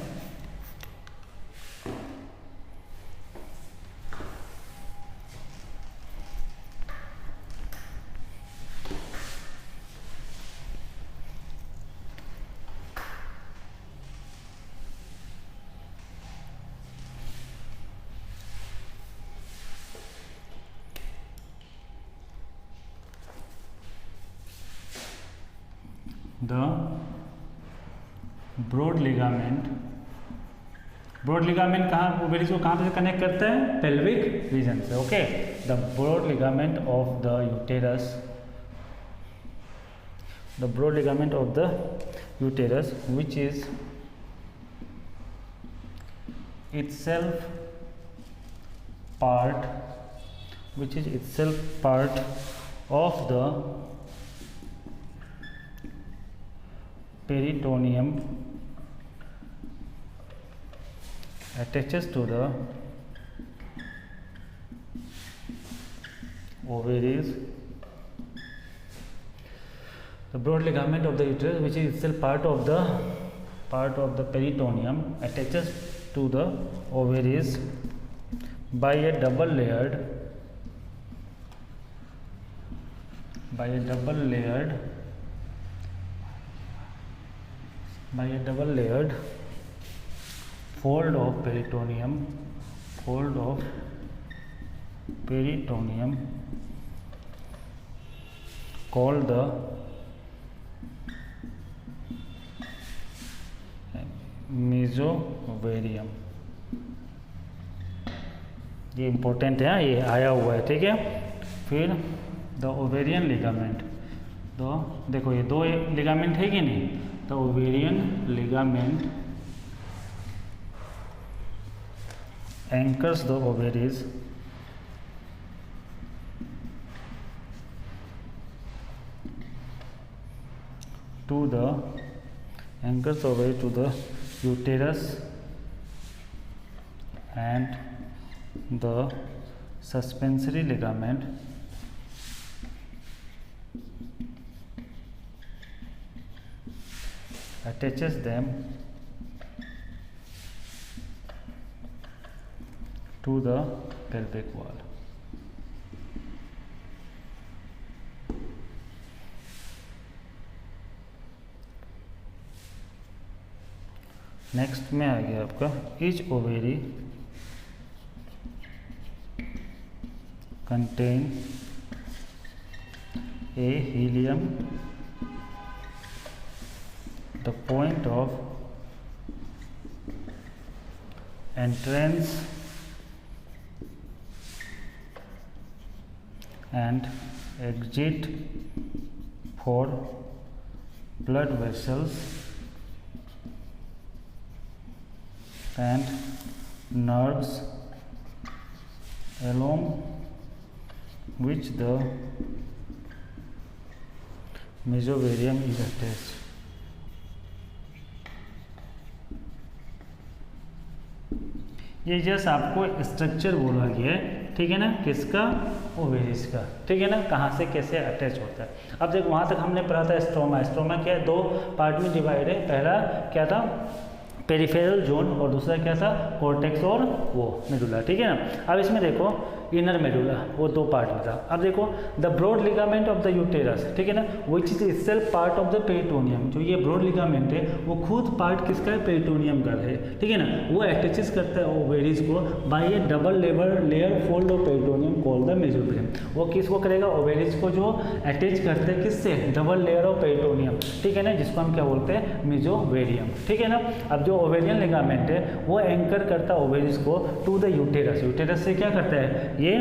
The ब्रॉड लिगामेंट कहाँ ओवेरीज को कहाँ से कनेक्ट करता है, पेल्विक रीजन से। Okay, the broad ligament of the uterus, which is itself part of the peritoneum, attaches to the ovaries. The broad ligament of the uterus, which is itself part of the peritoneum, attaches to the ovaries by a double layered fold of peritoneum called the मेसोवेरियम। ये important है, ये आया हुआ है, ठीक है। फिर the ovarian ligament, तो देखो ये 2 लिगामेंट है कि नहीं, the ovarian ligament anchors the ovaries to the uterus, and the suspensory ligament attaches them to the pelvic wall. Next में आ गया आपका each ovary contain a helium, the point of entrance and exit for blood vessels and nerves along which the mesovarium is attached. ये just आपको structure बोला गया है, ठीक है ना, किसका, ओवेरीज का, ठीक है ना, कहाँ से कैसे अटैच होता है। अब देखो वहाँ तक हमने पढ़ा था स्ट्रोमा क्या है, 2 पार्ट में डिवाइड है। पहला क्या था, पेरिफेरल जोन और दूसरा क्या था कॉर्टेक्स और वो मेडुला, ठीक है ना। अब इसमें देखो इनर मेडुला वो दो पार्ट में था। अब देखो the broad ligament of the uterus, ठीक है ना, which is itself part of the peritoneum. जो ये ब्रॉड लिगामेंट है वो खुद पार्ट किसका है, पेरिटोनियम का है, ठीक है ना। वो अटैचेस करता है ओवेरीज को by a double layer fold of peritoneum called the mesovarium. वो किसको करेगा, ओवेरीज को जो अटैच करते हैं किससे, डबल लेयर ऑफ पेरिटोनियम, ठीक है ना, जिसको हम क्या बोलते हैं मेसोवेरियम, ठीक है ना। अब जो ओवेरियन लिगामेंट है वो एंकर करता है ओवेरीज को टू द यूटेरस। यूटेरस से क्या करता है, ये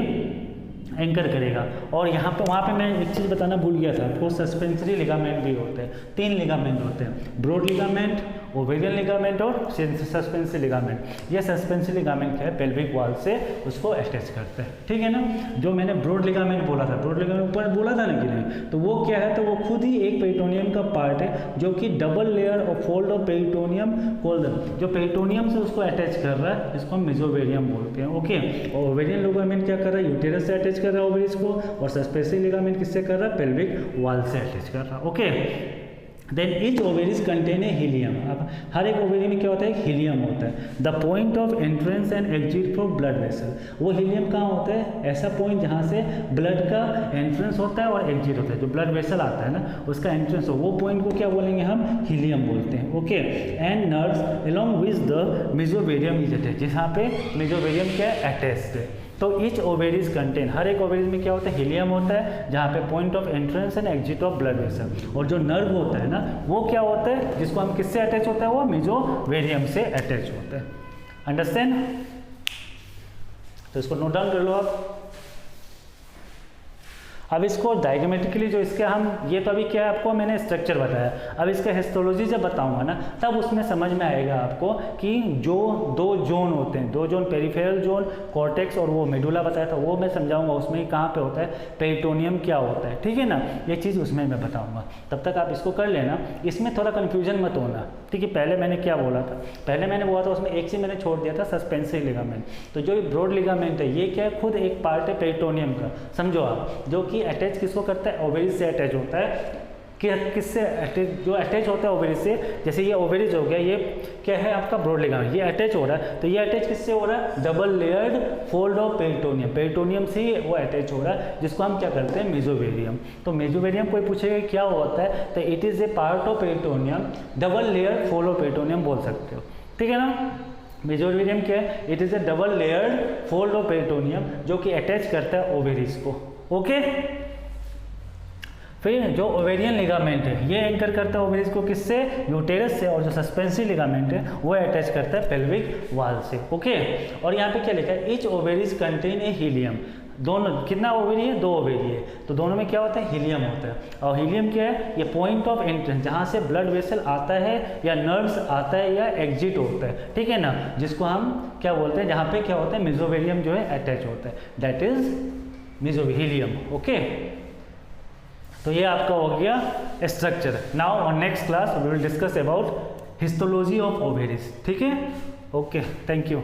एंकर करेगा। और यहाँ पे वहाँ पे मैं एक चीज़ बताना भूल गया था, आपको सस्पेंसरी लिगामेंट भी होते हैं, 3 लिगामेंट होते हैं, ब्रॉड लिगामेंट, ओवेरियन लिगामेंट और सस्पेंसरी लिगामेंट। ये सस्पेंसरी लिगामेंट है पेल्विक वॉल से उसको अटैच करते हैं, ठीक है ना। जो मैंने ब्रॉड लिगामेंट बोला था, ब्रॉड लिगामेंट ऊपर बोला था ना कि नहीं, तो वो क्या है, तो वो खुद ही एक पेरिटोनियम का पार्ट है जो कि double layer of fold of peritoneum called, जो पेरिटोनियम से उसको अटैच कर रहा है, जिसको हम मेसोवेरियम बोलते हैं, ओके। और ओवेरियन लिगामेंट क्या कर रहा है, यूटेरस से अटैच कर रहा है ओवेरीज को, और सस्पेंसरी लिगामेंट किससे कर रहा है, पेल्विक वॉल से अटैच कर रहा है, okay. Then each ovaries contain a hilum. अब हर एक ओवेरी में क्या होता है, एक हीलियम होता है। The point of entrance and exit for blood vessel. वो हीलियम कहाँ होता है, ऐसा पॉइंट जहाँ से ब्लड का एंट्रेंस होता है और एग्जिट होता है, जो ब्लड वेसल आता है ना उसका एंट्रेंस हो, वो पॉइंट को क्या बोलेंगे हम, हीलियम बोलते हैं, okay. And nerves along with the mesovarium is attached, जहाँ पे मेसोवेरियम क्या अटैच्ड है। तो ईच ओवेरीज कंटेन, हर एक ओवेरीज में क्या होता है, हीलियम होता है, जहाँ पे point of entrance and exit of blood vessel. और जो नर्व होता है ना वो क्या होता है, जिसको हम किससे अटैच होता है, वो मेसोवेरियम से अटैच होता है। अंडरस्टैंड? तो इसको नोट डाउन कर लो आप। अब इसको डायग्रामेटिकली जो इसके हम, ये तो अभी क्या है आपको मैंने स्ट्रक्चर बताया, अब इसका हिस्टोलॉजी जब बताऊंगा ना तब उसमें समझ में आएगा आपको कि जो 2 जोन होते हैं, 2 जोन, पेरिफेरल जोन, कॉर्टेक्स और वो मेडुला बताया था, वो मैं समझाऊंगा उसमें कहाँ पे होता है, पेरिटोनियम क्या होता है, ठीक है ना, ये चीज़ उसमें मैं बताऊँगा। तब तक आप इसको कर लेना, इसमें थोड़ा कन्फ्यूजन मत होना, ठीक है। पहले मैंने क्या बोला था, पहले मैंने बोला था उसमें एक चीज़ मैंने छोड़ दिया था, सस्पेंसरी लिगामेंट। तो जो ब्रॉड लिगामेंट है ये क्या है, खुद एक पार्ट है पेरिटोनियम का, समझो आप, जो कि अटैच किसको करता है, ओवेरीज से अटैच होता है। कि किससे अटैच, जो अटैच होता है ओवेरीज से, जैसे ये ओवेरीज हो गया, ये क्या है आपका ब्रॉड लिगामेंट, ये अटैच हो रहा है, तो ये अटैच किससे हो रहा है, double layered fold of peritoneum, peritoneum से ही वो अटैच हो रहा है, जिसको हम क्या करते हैं, मेसोवेरियम। तो मेसोवेरियम कोई पूछेगा क्या होता है, तो it is a part of peritoneum, double layer fold of peritoneum बोल सकते हो, ठीक है ना। मेसोवेरियम क्या है, it is A double layered fold of peritoneum जो कि अटैच करता है ओवेरीज को, ओके। फिर जो ओवेरियन लिगामेंट है ये एंकर करता है ओवेरीज को किससे, यूटेरस से, और जो सस्पेंसरी लिगामेंट है वो अटैच करता है पेल्विक वॉल से, ओके। और यहाँ पे क्या लिखा है, each ovaries contain a helium. दोनों, कितना ओवेरी है, 2 ओवेरी है, तो दोनों में क्या होता है, हीलियम होता है। और हीलियम क्या है, ये पॉइंट ऑफ एंट्रेंस, जहाँ से ब्लड वेसल आता है या नर्व्स आता है या एग्जिट होता है, ठीक है ना, जिसको हम क्या बोलते हैं, जहाँ पे क्या होता है, मेसोवेरियम जो है अटैच होता है, दैट इज मेसोहीलियम, ओके। तो ये आपका हो गया structure. Now on next class we will discuss about histology of ovaries, ठीक है, ओके, थैंक यू।